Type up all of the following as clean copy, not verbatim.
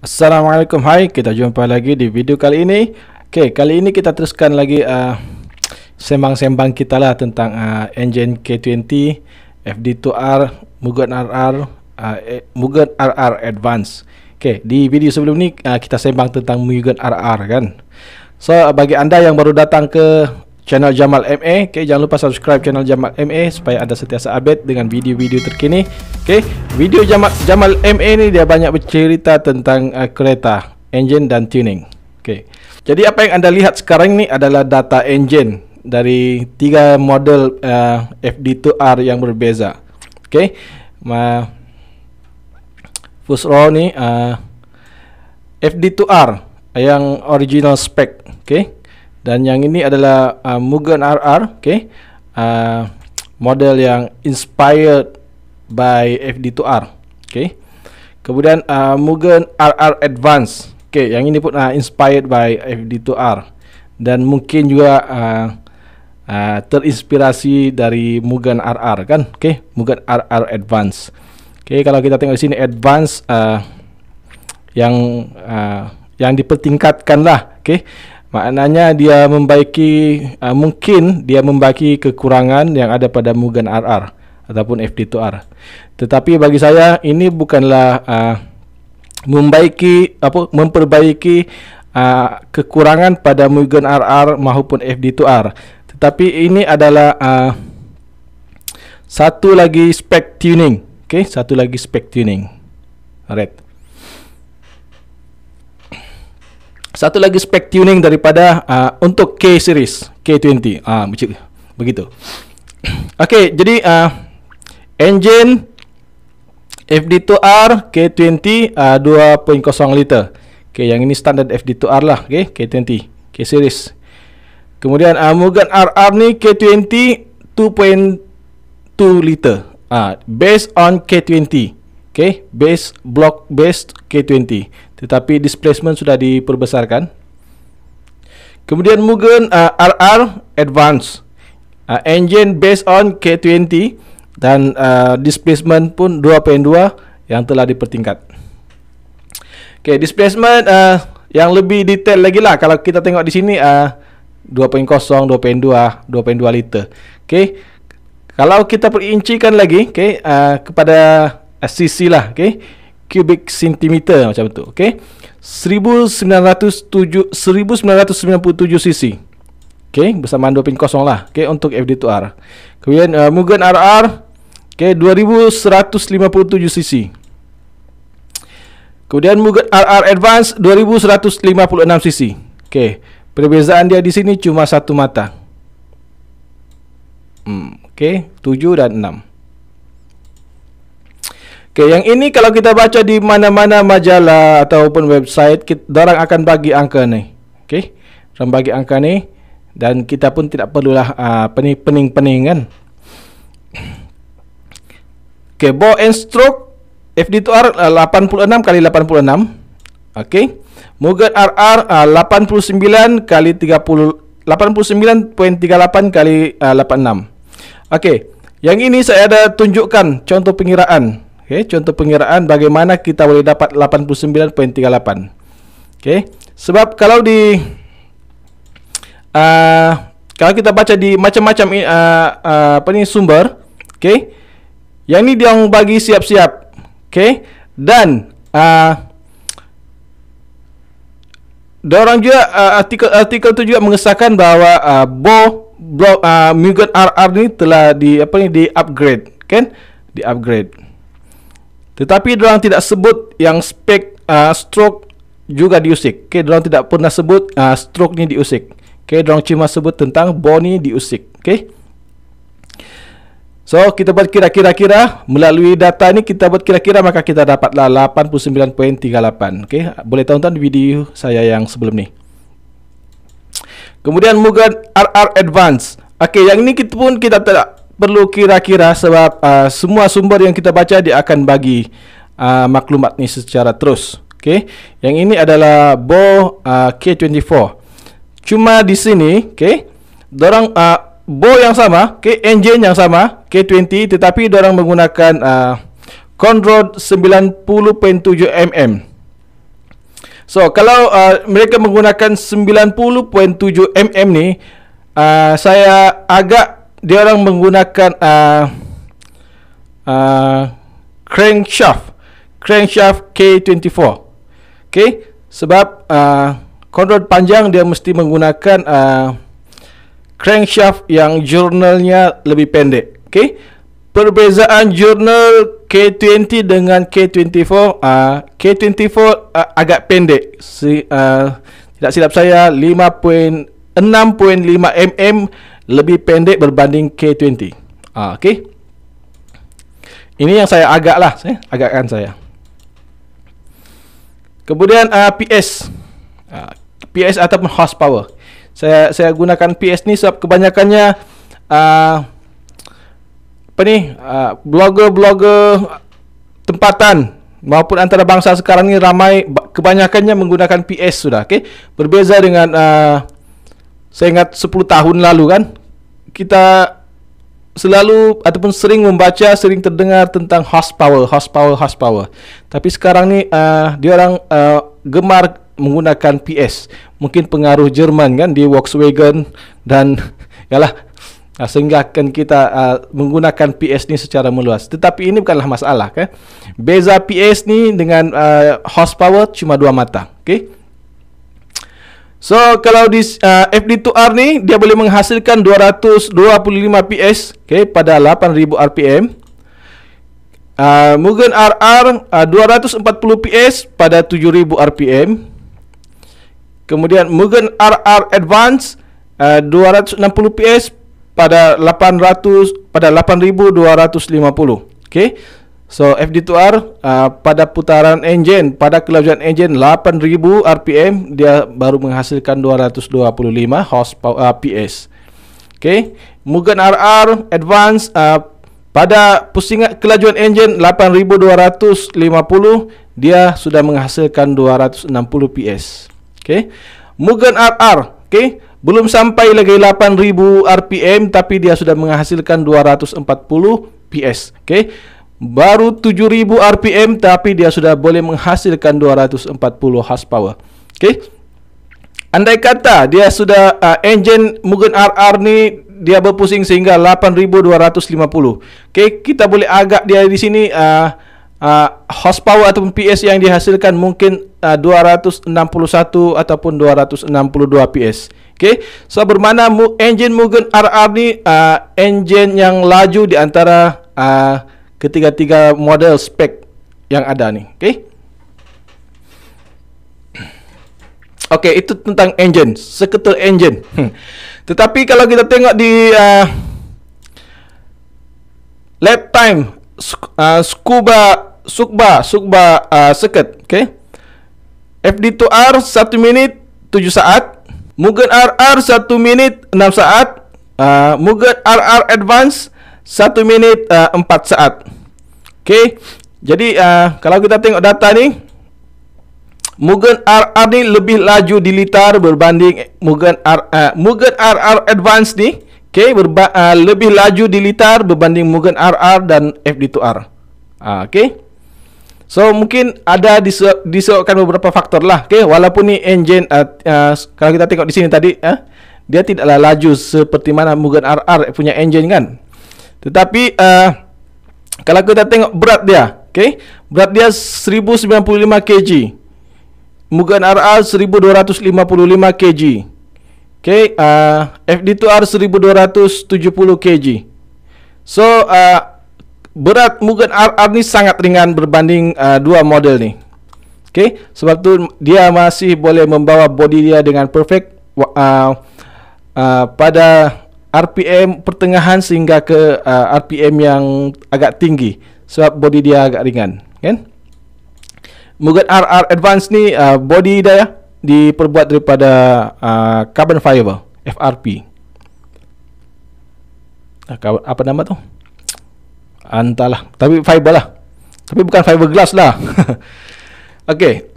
Assalamualaikum, hai, kita jumpa lagi di video kali ini. Kali ini kita teruskan lagi sembang-sembang kita lah tentang engine K20, FD2R, Mugen RR, Mugen RR Advance. Di video sebelum ni kita sembang tentang Mugen RR kan. So bagi anda yang baru datang ke channel Jamal MA, jangan lupa subscribe channel Jamal MA supaya anda sentiasa update dengan video-video terkini. Video Jamal MA ni dia banyak bercerita tentang kereta, engine dan tuning. Jadi apa yang anda lihat sekarang ni adalah data engine dari 3 model FD2R yang berbeza. First row ni FD2R yang original spec. Dan yang ini adalah Mugen RR, model yang inspired by FD2R. Kemudian Mugen RR Advance, yang ini pun inspired by FD2R dan mungkin juga terinspirasi dari Mugen RR kan. Mugen RR Advance. Kalau kita tengok di sini Advance yang dipertingkatkan lah. Maknanya dia membaiki, mungkin dia membaiki kekurangan yang ada pada Mugen RR ataupun FD2R. Tetapi bagi saya ini bukanlah memperbaiki kekurangan pada Mugen RR maupun FD2R. Tetapi ini adalah satu lagi spec tuning. Satu lagi spec tuning. Alright. Satu lagi spec tuning daripada untuk K series K20 begitu. Jadi engine FD2R K20 2.0 liter. Yang ini standard FD2R lah, K20 K series. Kemudian Mugen RR ni K20 2.2 liter. Based on K20. Block based K20, tetapi displacement sudah diperbesarkan. Kemudian Mugen RR Advance, engine based on K20 dan displacement pun 2.2 yang telah dipertingkat. Displacement yang lebih detail lagi lah. Kalau kita tengok di sini 2.0, 2.2 liter. Kalau kita perincikan lagi kepada cc lah, cubic centimeter macam tu. 1997 cc. Bersamaan 2.0 lah, untuk FD2R. Kemudian Mugen RR 2157 cc. Kemudian Mugen RR Advance 2156 cc. Perbezaan dia di sini cuma satu mata. 7 dan 6. Yang ini kalau kita baca di mana-mana majalah ataupun website, orang akan bagi angka ni. Orang bagi angka ni dan kita pun tidak perlulah pening-pening kan. Bore and stroke FD2R 86 kali 86. Mugen RR 89 kali 30, 89.38 kali 86. Yang ini saya ada tunjukkan contoh pengiraan. Contoh pengiraan bagaimana kita boleh dapat 89.38. Sebab kalau kalau kita baca di macam-macam sumber, yang ni dia bagi siap-siap. Dan diorang juga artikel tu juga mengesahkan bahawa Mugen RR ni telah di-upgrade, di-upgrade. Tetapi diorang tidak sebut yang spek stroke juga diusik. Diorang tidak pernah sebut stroke ni diusik. Diorang cuma sebut tentang bore ni diusik. So kita buat kira-kira melalui data ni, kita buat kira-kira maka kita dapatlah 89.38. Boleh tonton video saya yang sebelum ni. Kemudian Mugen RR Advance. Yang ini kita tidak perlu kira-kira sebab semua sumber yang kita baca dia akan bagi maklumat ni secara terus. Yang ini adalah bore K24. Cuma di sini, dorang bore yang sama, engine yang sama, K20, tetapi dorang menggunakan Conrod 90.7 mm. So kalau mereka menggunakan 90.7 mm ni, saya agak dia orang menggunakan crankshaft K24. Okay, sebab kontrol panjang dia mesti menggunakan crankshaft yang jurnalnya lebih pendek. Okay, perbezaan jurnal K20 dengan K24, K24 agak pendek. Tidak silap saya 6.5 mm lebih pendek berbanding K20. Okay, ini yang saya agakkan saya. Kemudian PS ataupun horsepower. Saya gunakan PS ni sebab kebanyakannya blogger tempatan maupun antarabangsa sekarang ni ramai kebanyakannya menggunakan PS sudah. Okay? Berbeza dengan saya ingat 10 tahun lalu kan, kita selalu ataupun sering membaca, sering terdengar tentang horsepower. Tapi sekarang ni dia orang gemar menggunakan PS. Mungkin pengaruh Jerman kan di Volkswagen dan yalah, sehingga akan kita menggunakan PS ni secara meluas. Tetapi ini bukanlah masalah kan. Beza PS ni dengan horsepower cuma 2 mata. Okay? So kalau di FD2R ni dia boleh menghasilkan 225 PS, okay, pada 8000 RPM. Mugen RR 240 PS pada 7000 RPM. Kemudian Mugen RR Advance 260 PS pada 8250. Okay. So FD2R pada putaran engine, pada kelajuan engine 8000 RPM dia baru menghasilkan 225 horsepower PS. Okay. Mugen RR Advance pada pusingan kelajuan engine 8250 dia sudah menghasilkan 260 PS. Okay. Mugen RR, okay, belum sampai lagi 8000 RPM tapi dia sudah menghasilkan 240 PS. Okay. Baru 7000 RPM tapi dia sudah boleh menghasilkan 240 horsepower. Okay. Andai kata dia sudah engine Mugen RR ni dia berpusing sehingga 8250. Okay, kita boleh agak dia di sini horsepower ataupun PS yang dihasilkan mungkin 261 ataupun 262 PS. Okay, so bermakna engine Mugen RR ni engine yang laju di antara ketiga-tiga model spek yang ada ni. Okay. Okay, itu tentang engine, seketul engine. Tetapi kalau kita tengok di lap time Scuba circuit, okay, FD2R 1 minit 7 saat, Mugen RR 1 minit 6 saat, Mugen RR Advance 1 minit 4 saat. Okay, jadi kalau kita tengok data ni, Mugen RR ni lebih laju di litar berbanding Mugen RR Advance ni, okay, lebih laju di litar berbanding Mugen RR dan FD2R. Okay, so mungkin ada disebabkan beberapa faktor lah. Okay, walaupun ni engine kalau kita tengok di sini tadi dia tidaklah laju seperti mana Mugen RR punya engine kan. Tetapi kalau kita tengok berat dia, okay, berat dia 1095 kg, Mugen RR 1255 kg, okay, FD2R 1270 kg. So berat Mugen RR ni sangat ringan berbanding dua model ni. Okay, sebab tu dia masih boleh membawa body dia dengan perfect pada RPM pertengahan sehingga ke RPM yang agak tinggi sebab body dia agak ringan, kan? Mugen RR Advance ni body dia diperbuat daripada carbon fiber, FRP. Apa nama tu? Entahlah, tapi fiber lah. Tapi bukan fiberglass lah. Okey.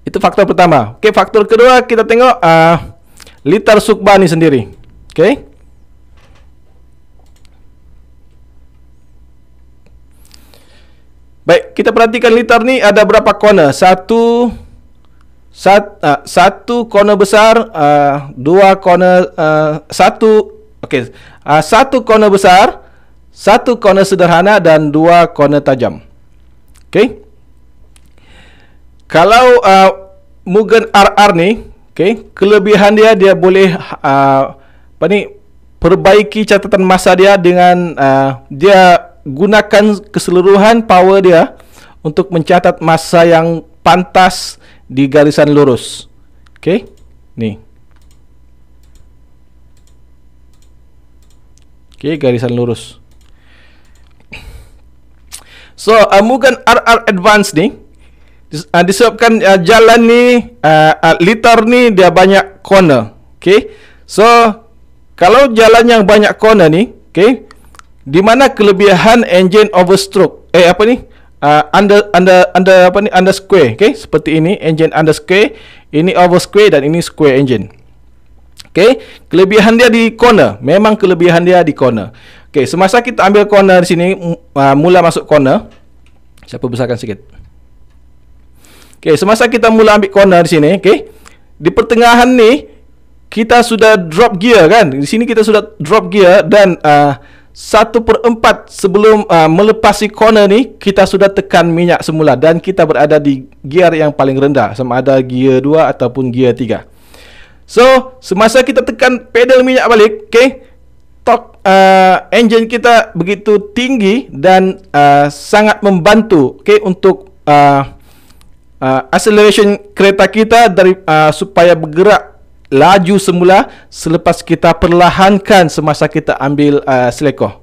Itu faktor pertama. Okey, faktor kedua kita tengok litar sukba ni sendiri. Okey. Baik, kita perhatikan litar ni ada berapa corner? 1, satu corner besar, dua corner, satu corner besar, satu corner sederhana dan dua corner tajam. Okey. Kalau Mugen RR ni, okey, kelebihan dia boleh perbaiki catatan masa dia dengan dia gunakan keseluruhan power dia untuk mencatat masa yang pantas di garisan lurus. Okey, ni. Okey, garisan lurus. So, Mugen RR Advance ni disebabkan jalan ni litar ni dia banyak corner. Okey. So, kalau jalan yang banyak corner ni, okey, di mana kelebihan engine overstroke? Under square, okey, seperti ini engine under square, ini over square dan ini square engine. Okey, kelebihan dia di corner, memang kelebihan dia di corner. Okey, semasa kita ambil corner di sini, mula masuk corner, siapa besarkan sikit. Okey, semasa kita mula ambil corner di sini, okey, di pertengahan ni kita sudah drop gear kan? Di sini kita sudah drop gear dan 1/4 sebelum melepasi corner ni kita sudah tekan minyak semula dan kita berada di gear yang paling rendah, sama ada gear 2 ataupun gear 3. So, semasa kita tekan pedal minyak balik, okey, torque engine kita begitu tinggi dan sangat membantu, okey, untuk acceleration kereta kita dari supaya bergerak laju semula selepas kita perlahankan semasa kita ambil selekoh.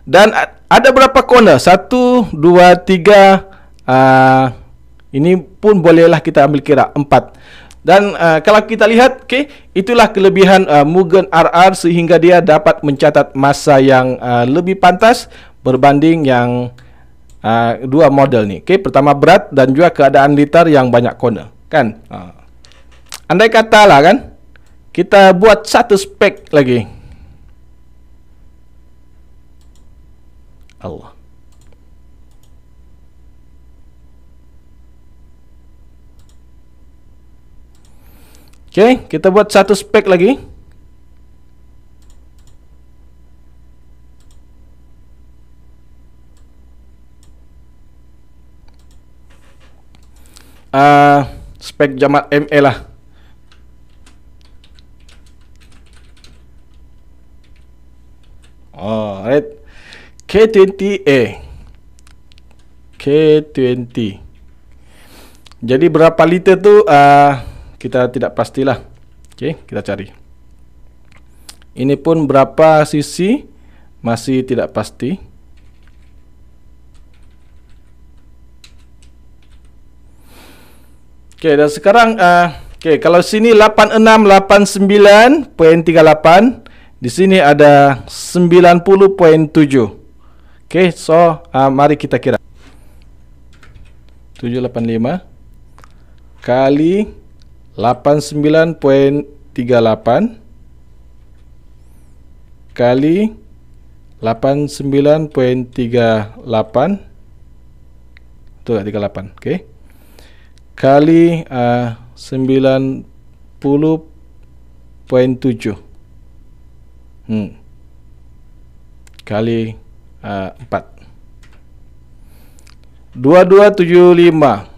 Dan ada berapa corner? 1, 2, 3, ini pun bolehlah kita ambil kira 4. Dan kalau kita lihat, okay, itulah kelebihan Mugen RR sehingga dia dapat mencatat masa yang lebih pantas berbanding yang dua model ni. Okay, pertama berat dan juga keadaan litar yang banyak corner, kan? Andai katalah kan, kita buat satu spek lagi. Allah. Okay, kita buat satu spek lagi. Spek Jamal ML lah. Alright. K20A. K20. Jadi berapa liter tu kita tidak pastilah. Okey, kita cari. Ini pun berapa cc masih tidak pasti. Okey, dan sekarang okey, kalau sini 8689.38, di sini ada 90.7. Okey, so mari kita kira. 785 kali 89.38 kali 89.38 itu 38, okey, kali 90.7 kali 4 2275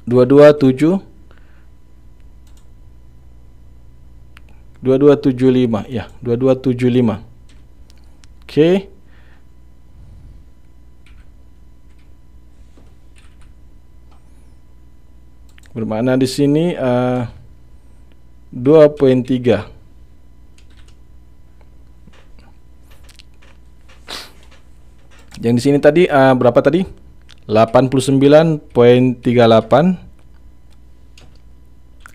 2275 ya, 2275. Okey. Bermakna di sini 2.3. Yang di sini tadi berapa tadi? 89.38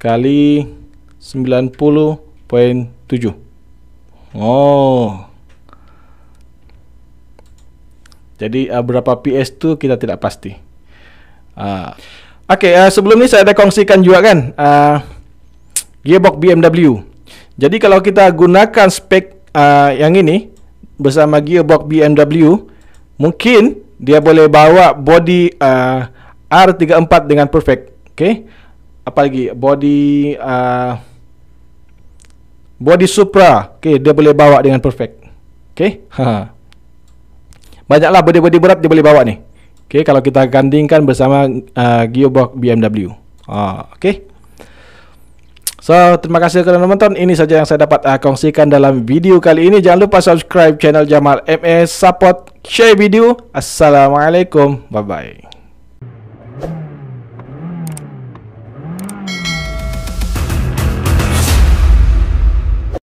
kali 90.7. Oh. Jadi berapa PS tu kita tidak pasti. Okey, sebelum ni saya ada kongsikan juga kan gearbox BMW. Jadi kalau kita gunakan spek yang ini bersama gearbox BMW, mungkin dia boleh bawa body R34 dengan perfect. Okey. Apa lagi? Body Supra. Okey, dia boleh bawa dengan perfect. Okey. Banyaklah body berat dia boleh bawa ni. Okey, kalau kita gandingkan bersama gearbox BMW. Okey. So, terima kasih kerana menonton. Ini saja yang saya dapat kongsikan dalam video kali ini. Jangan lupa subscribe channel Jamal MS, support, share video. Assalamualaikum. Bye bye.